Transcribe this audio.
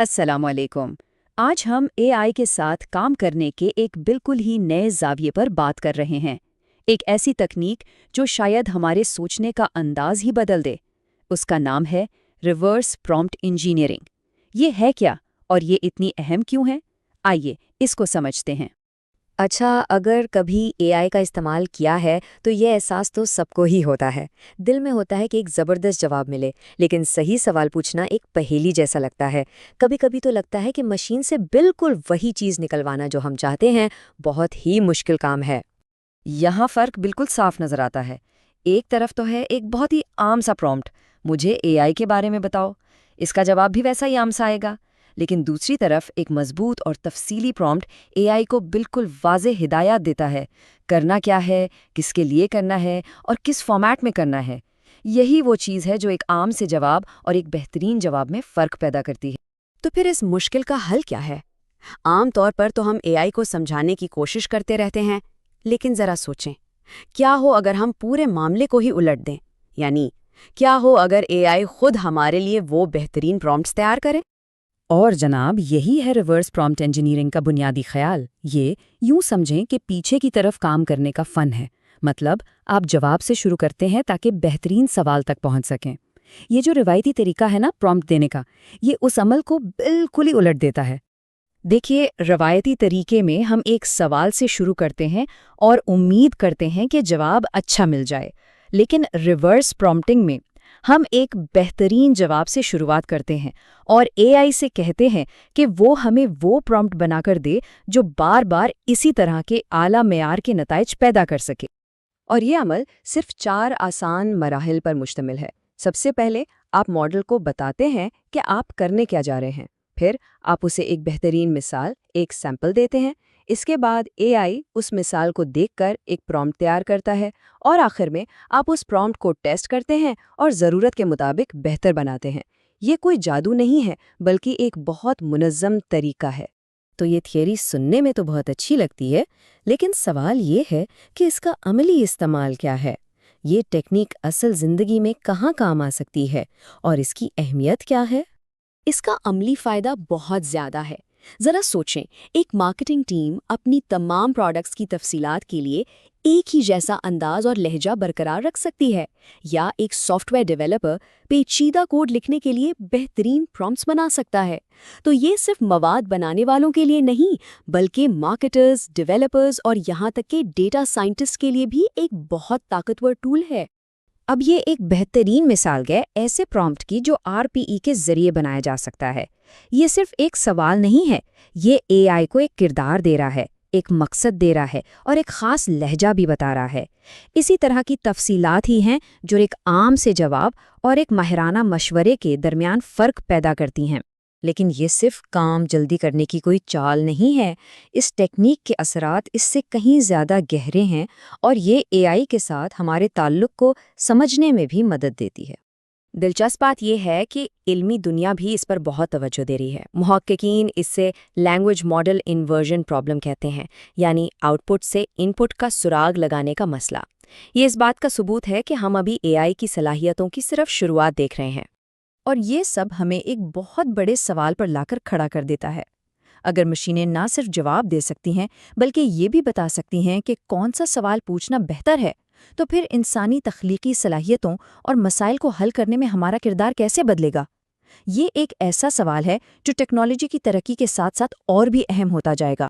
अस्सलाम वालेकुम। आज हम एआई के साथ काम करने के एक बिल्कुल ही नए ज़ाविये पर बात कर रहे हैं। एक ऐसी तकनीक जो शायद हमारे सोचने का अंदाज ही बदल दे। उसका नाम है रिवर्स प्रॉम्प्ट इंजीनियरिंग। ये है क्या और ये इतनी अहम क्यों है? आइए इसको समझते हैं। अच्छा, अगर कभी एआई का इस्तेमाल किया है तो ये एहसास तो सबको ही होता है। दिल में होता है कि एक ज़बरदस्त जवाब मिले, लेकिन सही सवाल पूछना एक पहेली जैसा लगता है। कभी कभी तो लगता है कि मशीन से बिल्कुल वही चीज़ निकलवाना जो हम चाहते हैं बहुत ही मुश्किल काम है। यहाँ फ़र्क बिल्कुल साफ नज़र आता है। एक तरफ तो है एक बहुत ही आम सा प्रॉम्प्ट, मुझे एआई के बारे में बताओ। इसका जवाब भी वैसा ही आम सा आएगा। लेकिन दूसरी तरफ एक मजबूत और तफसीली प्रॉम्प्ट एआई को बिल्कुल वाज़ेह हिदायत देता है, करना क्या है, किसके लिए करना है और किस फॉर्मेट में करना है। यही वो चीज़ है जो एक आम से जवाब और एक बेहतरीन जवाब में फ़र्क पैदा करती है। तो फिर इस मुश्किल का हल क्या है? आम तौर पर तो हम एआई को समझाने की कोशिश करते रहते हैं, लेकिन ज़रा सोचें, क्या हो अगर हम पूरे मामले को ही उलट दें? यानी क्या हो अगर एआई खुद हमारे लिए वो बेहतरीन प्रॉम्प्ट्स तैयार करे? और जनाब, यही है रिवर्स प्रॉम्प्ट इंजीनियरिंग का बुनियादी ख्याल। ये यूं समझें कि पीछे की तरफ काम करने का फ़न है। मतलब आप जवाब से शुरू करते हैं ताकि बेहतरीन सवाल तक पहुंच सकें। ये जो रिवायती तरीका है ना प्रॉम्प्ट देने का, ये उस अमल को बिल्कुल ही उलट देता है। देखिए, रवायती तरीके में हम एक सवाल से शुरू करते हैं और उम्मीद करते हैं कि जवाब अच्छा मिल जाए। लेकिन रिवर्स प्रॉम्प्टिंग में हम एक बेहतरीन जवाब से शुरुआत करते हैं और एआई से कहते हैं कि वो हमें वो प्रॉम्प्ट बनाकर दे जो बार बार इसी तरह के आला मेयार के नताइज पैदा कर सके। और ये अमल सिर्फ 4 आसान मराहिल पर मुश्तमिल है। सबसे पहले आप मॉडल को बताते हैं कि आप करने क्या जा रहे हैं। फिर आप उसे एक बेहतरीन मिसाल, एक सैंपल देते हैं। इसके बाद एआई उस मिसाल को देखकर एक प्रॉम्प्ट तैयार करता है और आखिर में आप उस प्रॉम्प्ट को टेस्ट करते हैं और ज़रूरत के मुताबिक बेहतर बनाते हैं। ये कोई जादू नहीं है, बल्कि एक बहुत मुनज़्ज़म तरीका है। तो ये थियरी सुनने में तो बहुत अच्छी लगती है, लेकिन सवाल ये है कि इसका अमली इस्तेमाल क्या है? ये टेक्निक असल ज़िंदगी में कहाँ काम आ सकती है और इसकी अहमियत क्या है? इसका अमली फ़ायदा बहुत ज़्यादा है। ज़रा सोचें, एक मार्केटिंग टीम अपनी तमाम प्रोडक्ट्स की तफसीलात के लिए एक ही जैसा अंदाज और लहजा बरकरार रख सकती है, या एक सॉफ्टवेयर डेवलपर पेचीदा कोड लिखने के लिए बेहतरीन प्रॉम्प्ट्स बना सकता है। तो ये सिर्फ मवाद बनाने वालों के लिए नहीं, बल्कि मार्केटर्स, डेवलपर्स और यहाँ तक के डेटा साइंटिस्ट के लिए भी एक बहुत ताकतवर टूल है। अब ये एक बेहतरीन मिसाल है ऐसे प्रॉम्प्ट की जो आरपीई के जरिए बनाया जा सकता है। ये सिर्फ एक सवाल नहीं है, ये एआई को एक किरदार दे रहा है, एक मकसद दे रहा है और एक ख़ास लहजा भी बता रहा है। इसी तरह की तफसीलात ही हैं जो एक आम से जवाब और एक माहिराना मशवरे के दरमियान फ़र्क पैदा करती हैं। लेकिन ये सिर्फ काम जल्दी करने की कोई चाल नहीं है। इस टेक्निक के असरात इससे कहीं ज़्यादा गहरे हैं और ये एआई के साथ हमारे ताल्लुक़ को समझने में भी मदद देती है। दिलचस्प बात यह है कि इल्मी दुनिया भी इस पर बहुत तवज्जो दे रही है। मुहक्किकीन इससे लैंग्वेज मॉडल इन्वर्जन प्रॉब्लम कहते हैं, यानी आउटपुट से इनपुट का सुराग लगाने का मसला। ये इस बात का सबूत है कि हम अभी एआई की सलाहियतों की सिर्फ शुरुआत देख रहे हैं। और ये सब हमें एक बहुत बड़े सवाल पर लाकर खड़ा कर देता है। अगर मशीनें ना सिर्फ जवाब दे सकती हैं, बल्कि ये भी बता सकती हैं कि कौन सा सवाल पूछना बेहतर है, तो फिर इंसानी तख्लीकी सलाहियतों और मसाइल को हल करने में हमारा किरदार कैसे बदलेगा? ये एक ऐसा सवाल है जो टेक्नोलॉजी की तरक्की के साथ साथ और भी अहम होता जाएगा।